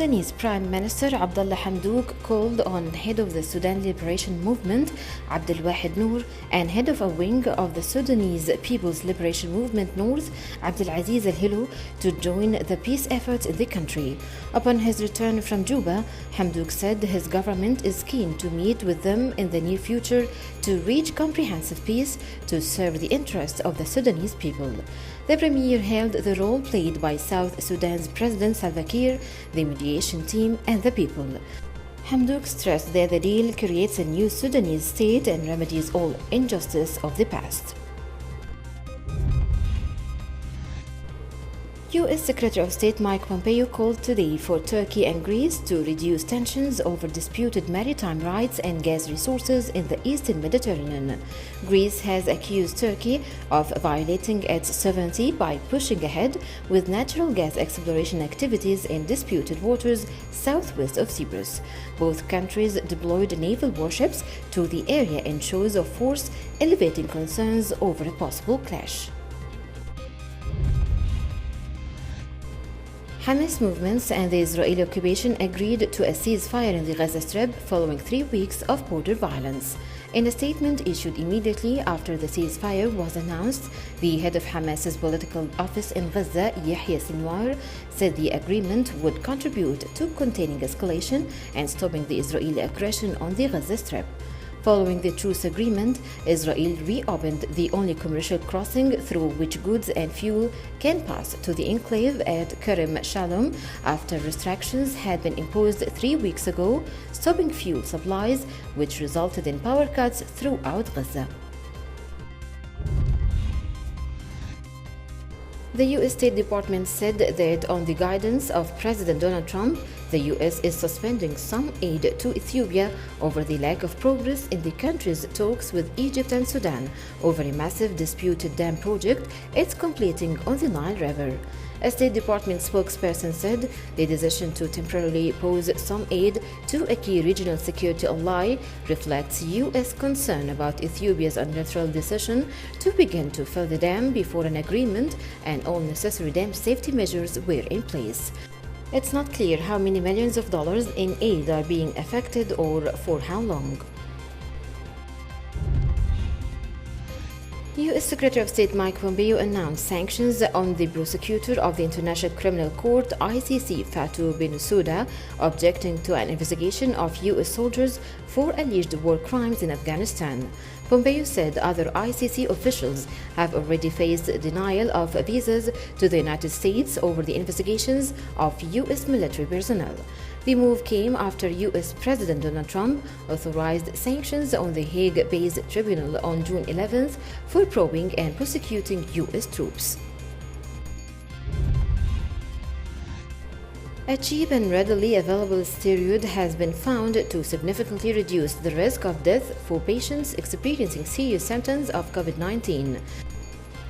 Sudanese Prime Minister Abdullah Hamdok called on head of the Sudan Liberation Movement, Abdel Wahid Noor, and head of a wing of the Sudanese People's Liberation Movement North, Abdel Aziz Al Hilo, to join the peace efforts in the country. Upon his return from Juba, Hamdok said his government is keen to meet with them in the near future to reach comprehensive peace to serve the interests of the Sudanese people. The premier hailed the role played by South Sudan's President Salva Kiir, the mediation team, and the people. Hamdok stressed that the deal creates a new Sudanese state and remedies all injustice of the past. U.S. Secretary of State Mike Pompeo called today for Turkey and Greece to reduce tensions over disputed maritime rights and gas resources in the Eastern Mediterranean. Greece has accused Turkey of violating its sovereignty by pushing ahead with natural gas exploration activities in disputed waters southwest of Cyprus. Both countries deployed naval warships to the area in shows of force, elevating concerns over a possible clash. Hamas movements and the Israeli occupation agreed to a ceasefire in the Gaza Strip following 3 weeks of border violence. In a statement issued immediately after the ceasefire was announced, the head of Hamas's political office in Gaza, Yahya Sinwar, said the agreement would contribute to containing escalation and stopping the Israeli aggression on the Gaza Strip. Following the truce agreement, Israel reopened the only commercial crossing through which goods and fuel can pass to the enclave at Kerem Shalom after restrictions had been imposed 3 weeks ago, stopping fuel supplies, which resulted in power cuts throughout Gaza. The U.S. State Department said that on the guidance of President Donald Trump, the U.S. is suspending some aid to Ethiopia over the lack of progress in the country's talks with Egypt and Sudan over a massive disputed dam project it's completing on the Nile River. A State Department spokesperson said the decision to temporarily pause some aid to a key regional security ally reflects U.S. concern about Ethiopia's unilateral decision to begin to fill the dam before an agreement and all necessary dam safety measures were in place. It's not clear how many millions of dollars in aid are being affected or for how long. U.S. Secretary of State Mike Pompeo announced sanctions on the prosecutor of the International Criminal Court (ICC), Fatou Bensouda, objecting to an investigation of U.S. soldiers for alleged war crimes in Afghanistan. Pompeo said other ICC officials have already faced denial of visas to the United States over the investigations of U.S. military personnel. The move came after U.S. President Donald Trump authorized sanctions on the Hague-based tribunal on June 11th for probing and prosecuting U.S. troops. A cheap and readily available steroid has been found to significantly reduce the risk of death for patients experiencing serious symptoms of COVID-19.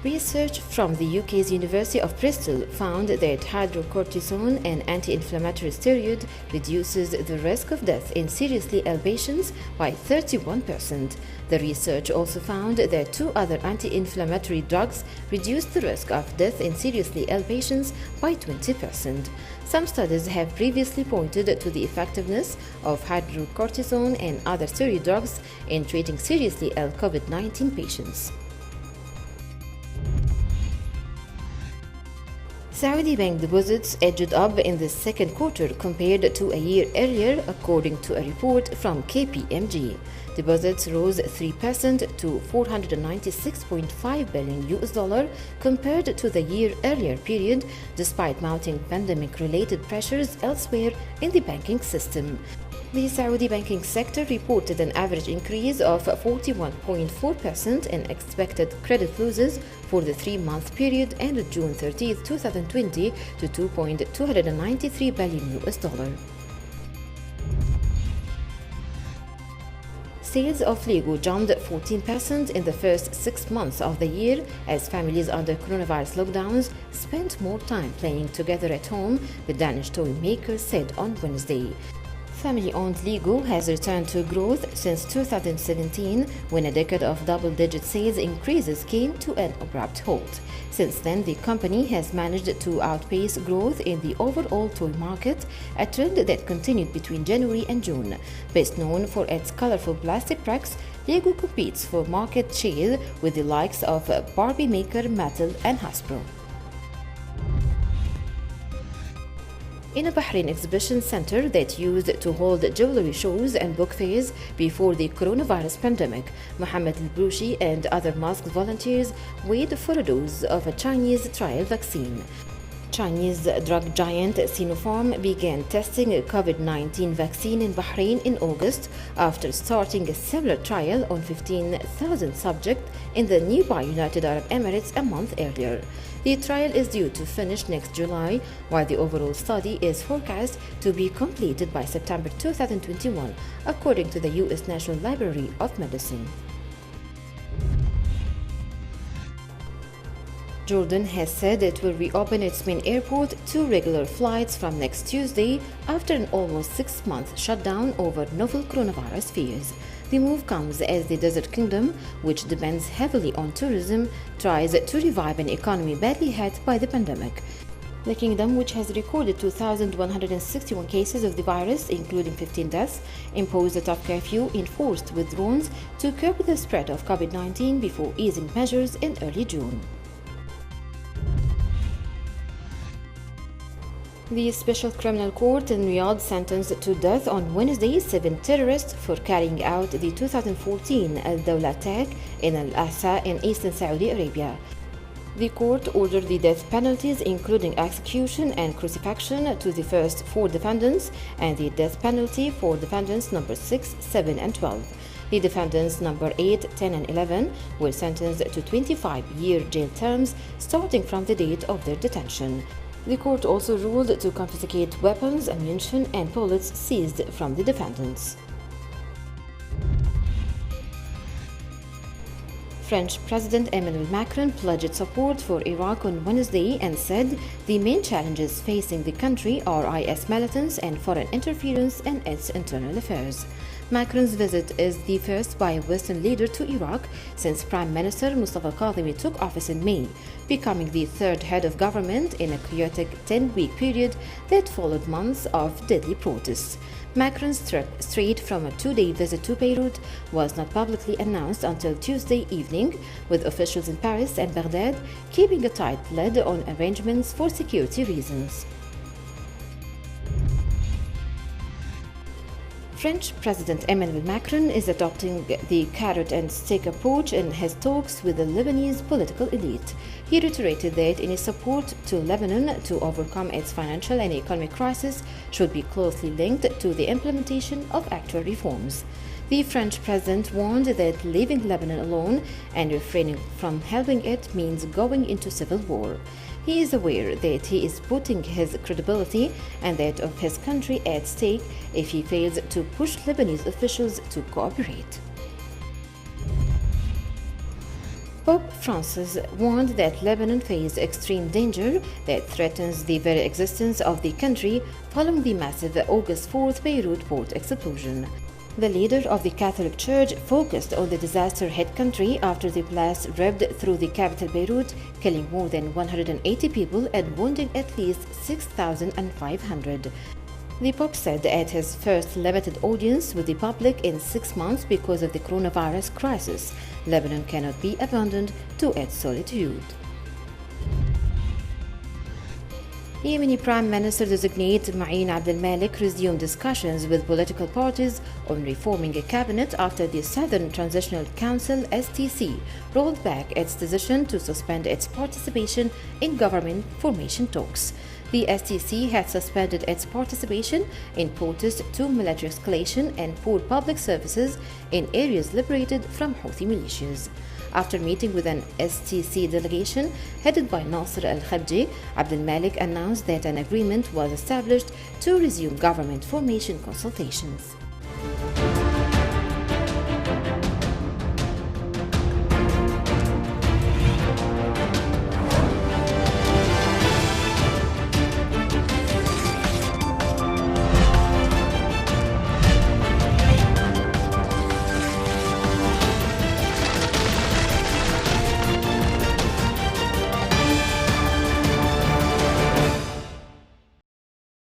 Research from the UK's University of Bristol found that hydrocortisone, an anti-inflammatory steroid, reduces the risk of death in seriously ill patients by 31%. The research also found that 2 other anti-inflammatory drugs reduced the risk of death in seriously ill patients by 20%. Some studies have previously pointed to the effectiveness of hydrocortisone and other steroid drugs in treating seriously ill COVID-19 patients. Saudi bank deposits edged up in the second quarter compared to a year earlier, according to a report from KPMG. Deposits rose 3% to $496.5 billion compared to the year earlier period, despite mounting pandemic-related pressures elsewhere in the banking system. The Saudi banking sector reported an average increase of 41.4% in expected credit losses for the 3-month period ended June 30, 2020 to $2.293 billion. Sales of Lego jumped 14% in the first 6 months of the year as families under coronavirus lockdowns spent more time playing together at home, the Danish toy maker said on Wednesday. Family-owned Lego has returned to growth since 2017, when a decade of double-digit sales increases came to an abrupt halt. Since then, the company has managed to outpace growth in the overall toy market, a trend that continued between January and June. Best known for its colorful plastic bricks, Lego competes for market share with the likes of Barbie Maker, Mattel, and Hasbro. In a Bahrain exhibition center that used to hold jewelry shows and book fairs before the coronavirus pandemic, Mohammed Al-Broushi and other masked volunteers waited for a dose of a Chinese trial vaccine. Chinese drug giant Sinopharm began testing a COVID-19 vaccine in Bahrain in August after starting a similar trial on 15,000 subjects in the nearby United Arab Emirates a month earlier. The trial is due to finish next July, while the overall study is forecast to be completed by September 2021, according to the U.S. National Library of Medicine. Jordan has said it will reopen its main airport to regular flights from next Tuesday after an almost 6-month shutdown over novel coronavirus fears. The move comes as the Desert Kingdom, which depends heavily on tourism, tries to revive an economy badly hit by the pandemic. The kingdom, which has recorded 2,161 cases of the virus, including 15 deaths, imposed a tough curfew enforced with drones to curb the spread of COVID-19 before easing measures in early June. The Special Criminal Court in Riyadh sentenced to death on Wednesday 7 terrorists for carrying out the 2014 Al-Dawla attack in Al-Ahsa in eastern Saudi Arabia. The court ordered the death penalties, including execution and crucifixion, to the first 4 defendants and the death penalty for defendants number 6, 7, and 12. The defendants number 8, 10, and 11 were sentenced to 25-year jail terms starting from the date of their detention. The court also ruled to confiscate weapons, ammunition, and bullets seized from the defendants. French President Emmanuel Macron pledged support for Iraq on Wednesday and said the main challenges facing the country are IS militants and foreign interference in its internal affairs. Macron's visit is the first by a Western leader to Iraq since Prime Minister Mustafa Kadhimi took office in May, becoming the third head of government in a chaotic 10-week period that followed months of deadly protests. Macron's trip, straight from a 2-day visit to Beirut, was not publicly announced until Tuesday evening, with officials in Paris and Baghdad keeping a tight lid on arrangements for security reasons. French President Emmanuel Macron is adopting the carrot-and-stick approach in his talks with the Lebanese political elite. He reiterated that any support to Lebanon to overcome its financial and economic crisis should be closely linked to the implementation of actual reforms. The French president warned that leaving Lebanon alone and refraining from helping it means going into civil war. He is aware that he is putting his credibility and that of his country at stake if he fails to push Lebanese officials to cooperate. Pope Francis warned that Lebanon faces extreme danger that threatens the very existence of the country following the massive August 4th Beirut port explosion. The leader of the Catholic Church focused on the disaster-hit country after the blast ripped through the capital Beirut, killing more than 180 people and wounding at least 6,500. The Pope said at his first limited audience with the public in 6 months because of the coronavirus crisis, Lebanon cannot be abandoned to its solitude. Yemeni Prime Minister-designate Ma'in Abdel Malik resumed discussions with political parties on reforming a cabinet after the Southern Transitional Council (STC) rolled back its decision to suspend its participation in government formation talks. The STC had suspended its participation in protest to military escalation and poor public services in areas liberated from Houthi militias. After meeting with an STC delegation headed by Nasser Al-Khabji, Abdel Malik announced that an agreement was established to resume government formation consultations.